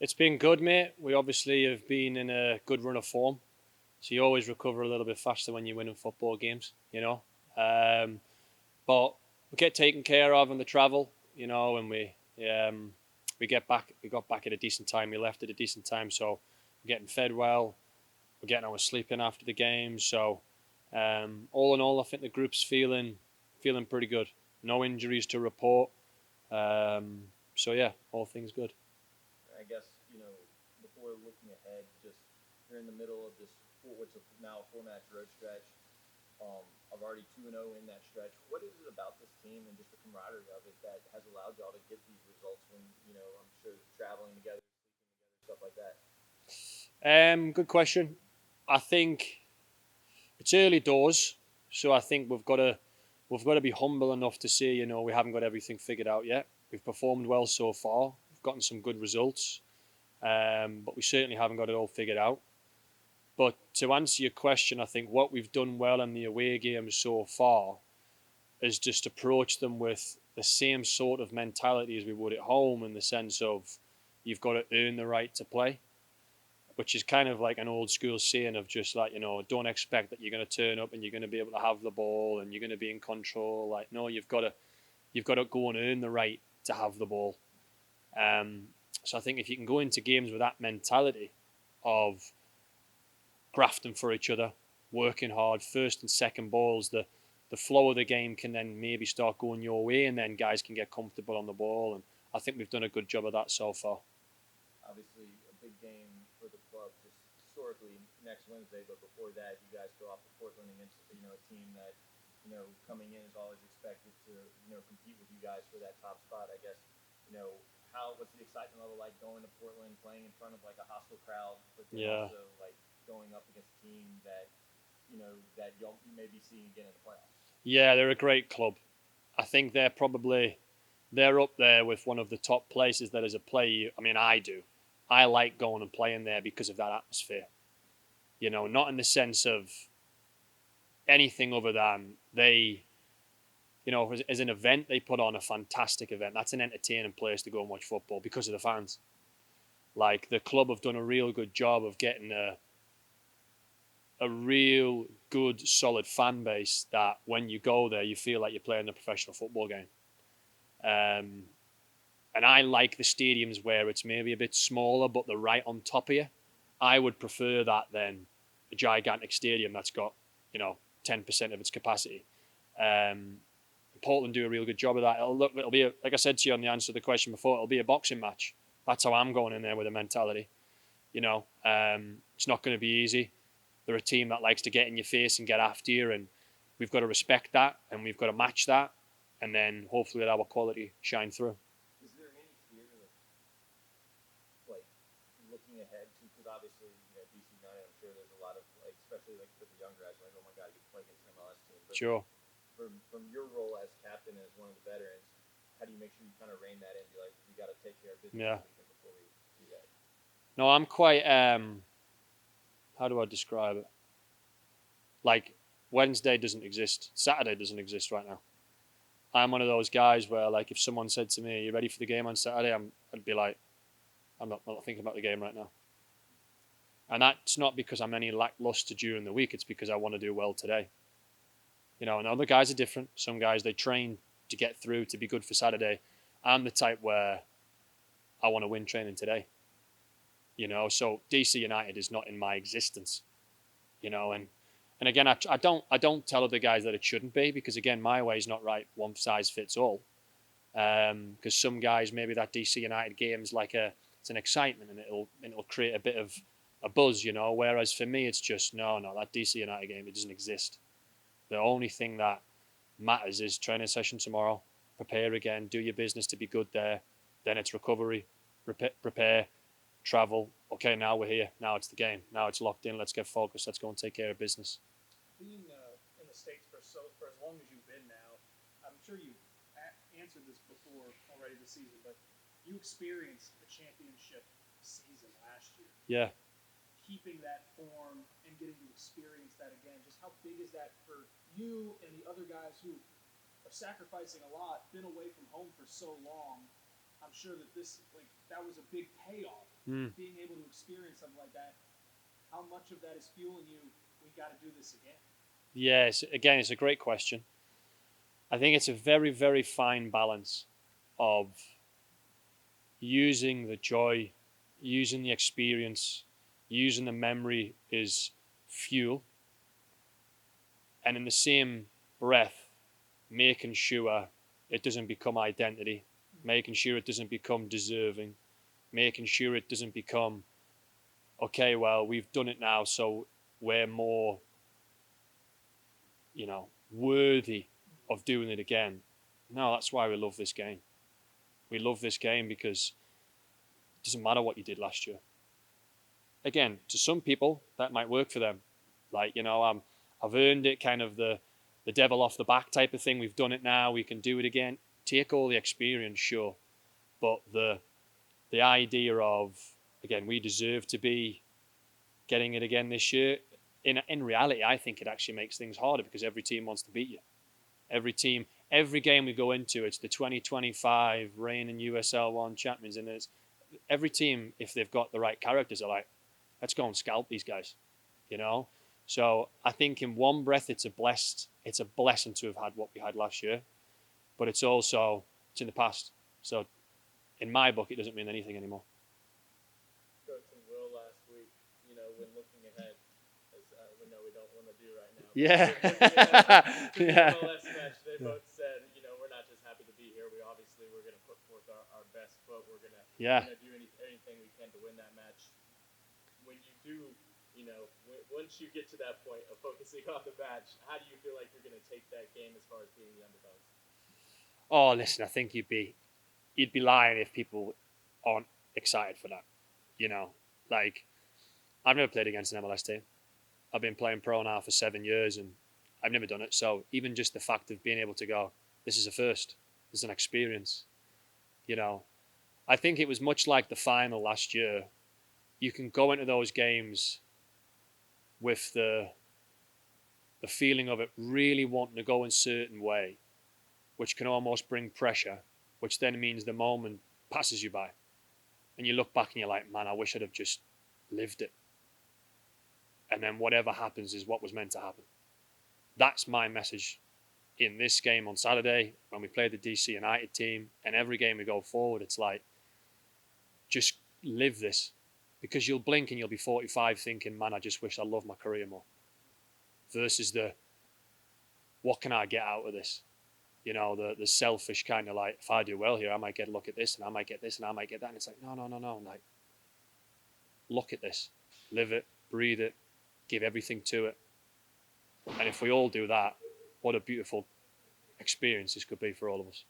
It's been good, mate. We obviously have been in a good run of form, so you always recover a little bit faster when you're winning football games, But we get taken care of in the travel, and we get back. We got back at a decent time. We left at a decent time, so we're getting fed well. We're getting our sleep in after the game. So all in all, I think the group's feeling pretty good. No injuries to report. So yeah, all things good. I guess, before looking ahead, just you're in the middle of this, what's now a four-match road stretch. I've already 2-0 in that stretch. What is it about this team and just the camaraderie of it that has allowed y'all to get these results when, I'm sure traveling together, sleeping together, stuff like that? Good question. I think it's early doors, so I think we've got to be humble enough to say, we haven't got everything figured out yet. We've performed well so far. We've gotten some good results, but we certainly haven't got it all figured out. But to answer your question, I think what we've done well in the away games so far is just approach them with the same sort of mentality as we would at home, in the sense of you've got to earn the right to play, which is kind of like an old school saying of just like, don't expect that you're going to turn up and you're going to be able to have the ball and you're going to be in control. Like, no, you've got to go and earn the right to have the ball. So I think if you can go into games with that mentality of grafting for each other, working hard, first and second balls, the flow of the game can then maybe start going your way, and then guys can get comfortable on the ball. And I think we've done a good job of that so far. Obviously, a big game for the club just historically next Wednesday, but before that, you guys go off to Portland against, a team that, coming in is always expected to, compete with you guys for that top spot. I guess, what's the excitement level like going to Portland, playing in front of like a hostile crowd, but then Yeah. also like going up against a team that, that you may be seeing again in the playoffs? Yeah, they're a great club. I think they're up there with one of the top places that as a player. I mean, I do. I like going and playing there because of that atmosphere. Not in the sense of anything other than as an event, they put on a fantastic event. That's an entertaining place to go and watch football because of the fans. Like, the club have done a real good job of getting a real good, solid fan base that when you go there, you feel like you're playing a professional football game. Um, and I like the stadiums where it's maybe a bit smaller, but they're right on top of you. I would prefer that than a gigantic stadium that's got, 10% of its capacity. Um, Portland do a real good job of that. It'll be like I said to you on the answer to the question before. It'll be a boxing match. That's how I'm going in there with a mentality. It's not going to be easy. They're a team that likes to get in your face and get after you, and we've got to respect that, and we've got to match that, and then hopefully let our quality shine through. Is there any fear of like looking ahead to, because obviously DC United, I'm sure there's a lot of like, especially like for the younger guys, like, oh my god, you play against an MLS team. But Sure. from your role as captain, as one of the veterans, how do you make sure you kind of rein that in? Be like, we got to take care of business Yeah. before we do that. No, I'm quite. How do I describe it? Like, Wednesday doesn't exist. Saturday doesn't exist right now. I'm one of those guys where, like, if someone said to me, "Are you ready for the game on Saturday?" I'd be like, I'm not thinking about the game right now. And that's not because I'm any lackluster during the week. It's because I want to do well today. And other guys are different. Some guys, they train to get through, to be good for Saturday. I'm the type where I want to win training today. So DC United is not in my existence. And again, I don't tell other guys that it shouldn't be, because again, my way is not right. One size fits all. Because some guys, maybe that DC United game is like it's an excitement, and it'll create a bit of a buzz. Whereas for me, it's just no, that DC United game, it doesn't exist. The only thing that matters is training session tomorrow. Prepare again, do your business to be good there. Then it's recovery, prepare, travel. Okay, now we're here. Now it's the game. Now it's locked in. Let's get focused. Let's go and take care of business. Being in the States for as long as you've been now, I'm sure you've answered this before already this season, but you experienced a championship season last year. Yeah. Keeping that form and getting to experience that again, just how big is that for you and the other guys who are sacrificing a lot, been away from home for so long? I'm sure that that was a big payoff Mm. being able to experience something like that, how much of that is fueling you? We got to do this again. Yes, again, it's a great question. I think it's a very, very fine balance of using the joy, using the experience, using the memory as fuel, and in the same breath, making sure it doesn't become identity, making sure it doesn't become deserving, making sure it doesn't become, okay, well, we've done it now, so we're more, worthy of doing it again. No, that's why we love this game. We love this game because it doesn't matter what you did last year. Again, to some people, that might work for them. Like, I've earned it, kind of the devil off the back type of thing. We've done it now. We can do it again. Take all the experience, sure. But the idea of, again, we deserve to be getting it again this year. In reality, I think it actually makes things harder because every team wants to beat you. Every game we go into, it's the 2025 reigning USL One champions, and it's every team, if they've got the right characters, are like, let's go and scalp these guys, you know. So I think in one breath, it's a blessing to have had what we had last year, but it's in the past. So in my book, it doesn't mean anything anymore. Coach and Will last week, when looking ahead, as we know we don't want to do right now. Yeah. To the Yeah. MLS match, they both said, we're not just happy to be here. We're going to put forth our best foot. We're going to Yeah. do anything we can to win that match. When you do, once you get to that point of focusing on the match, how do you feel like you're going to take that game as far as being the underdogs? Oh, listen, I think you'd be lying if people aren't excited for that. Like, I've never played against an MLS team. I've been playing pro now for 7 years, and I've never done it. So even just the fact of being able to go, this is a first. This is an experience. I think it was much like the final last year. You can go into those games with the feeling of it really wanting to go in a certain way, which can almost bring pressure, which then means the moment passes you by. And you look back and you're like, man, I wish I'd have just lived it. And then whatever happens is what was meant to happen. That's my message in this game on Saturday when we play the DC United team, and every game we go forward, it's like, just live this, because you'll blink and you'll be 45 thinking, man, I just wish I loved my career more, versus what can I get out of this? The selfish kind of like, if I do well here, I might get a look at this, and I might get this, and I might get that. And it's like, no. Like, look at this, live it, breathe it, give everything to it. And if we all do that, what a beautiful experience this could be for all of us.